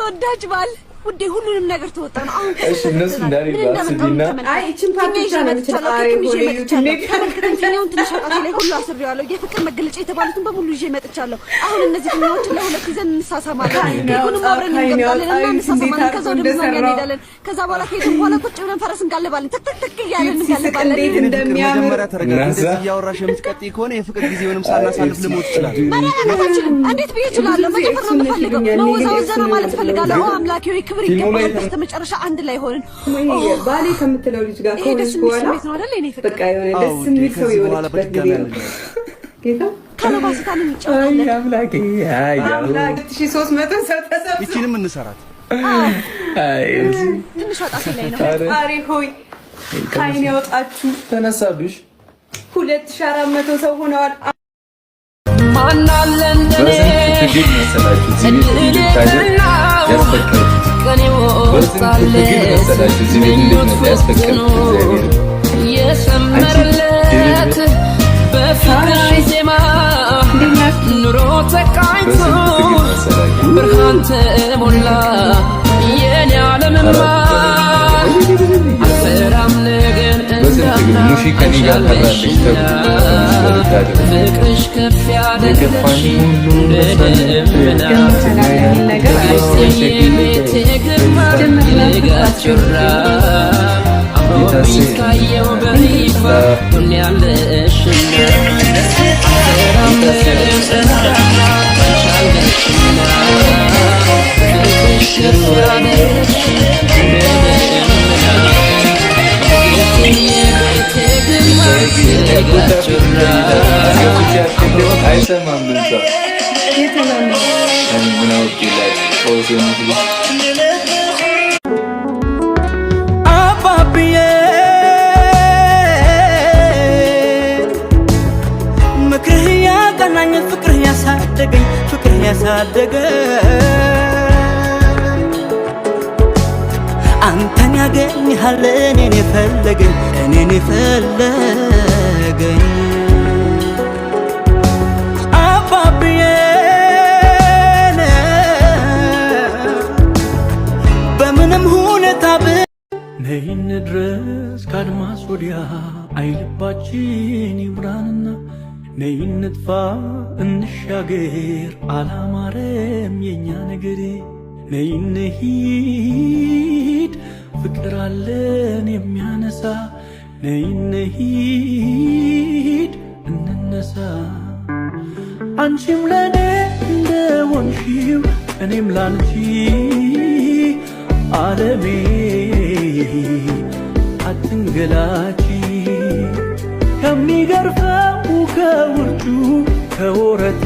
ተወዳጅ ባል ውዴ ሁሉንም ነገር ተወጣን አሁን እሺ እነሱ እንዳሪባስዲና አይ እቺን ፓርቲሻ ነው ተጣሪ ሆነ ትንሽ ትንሽ አቃቴ ላይ ሁሉ አስሬዋለሁ የፍቅር መገለጫ የተባሉትን በሙሉ ይዤ መጥቻለሁ አሁን እነዚህ ትንኞችን ለሁለት ይዘን እንሳሳማለን ሁሉም አብረን እንገባለን እንሳሳማለን ከዛ ወደ ምሳኛ እንሄዳለን ከዛ በኋላ ከሄድን በኋላ ቁጭ ብለን ፈረስ እንጋልባለን ተክተክ እያለን እንጋልባለን እንዴት እንደሚያምር ተረጋግተሽ እያወራሽ የምትቀጥይ ከሆነ የፍቅር ጊዜውንም ሳናሳልፍ ልሞት ይችላል ማረጋጋታችን እንዴት ብዬ እችላለሁ መጀመር ነው የምፈልገው መወዛወዝ ነው ማለት ፈልጋለሁ አምላኬ ሆይ ክብር ይገባል በስተመጨረሻ አንድ ላይ ሆነን ባሌ ከምትለው ልጅ ጋር ከሆነች በኋላ በቃ የሆነ ደስ የሚል ሰው የሆነችበት ጊዜ ነው ጌታ ከነባስታን እንጫወታለን አይ አምላኬ አይ 2300 ሰው ተሰብስቦ እቺንም እንሰራት አይ ትንሽ ወጣ ሲለኝ ነው አሪ ሆይ ካይን ያወጣችሁ ተነሳብሽ 2400 ሰው ሆነዋል ማናለ እንደኔ ትግል መሰላችሁ እዚህ ታጀር ያስፈከሩት ትግል መሰላችሁ እዚህ ቤት ያስፈከሩት እግዚአብሔር የሰመረለት በፍቅር ዜማ ኑሮ ተቃኝቶ ብርሃን ተሞላ የኔ ዓለምማ አልፈራም ነገር ሙሺ ከኔ ጋር ታራለች ፍቅርሽ ከፍ ያደረግሽ እንደደመና የቤቴ ግርማ ንጋችራ አምሮብኝ ካየው በይፋ ሁን ያለሽና አልፈራም ነገር እንዳናሻለሽና ፍቅርሽ ከፍ ያደረግሽ እንደደመና አይሰማም ብቻ ምን አውቄላት አባብዬ ምክርህ ያቀናኝ ፍቅርህ ያሳደገኝ ፍቅርህ ያሳደገኝ አንተን ያገኝሃል እኔን የፈለገኝ አባብዬ በምንም ሁኔታ ነይ እንድረስ ከአድማስ ወዲያ አይልባችን ይብራንና ነይ እንጥፋ እንሻገር አላማረም የኛ ነገር ነይ እንሂድ ፍቅር አለን የሚያነሳ ነይ እንሂድ እንነሳ አንቺም ለኔ እንደሆንሽው እኔም ላንቺ ዓለሜ አትንገላቺ ከሚገርፈው ከውርጩ ከወረታ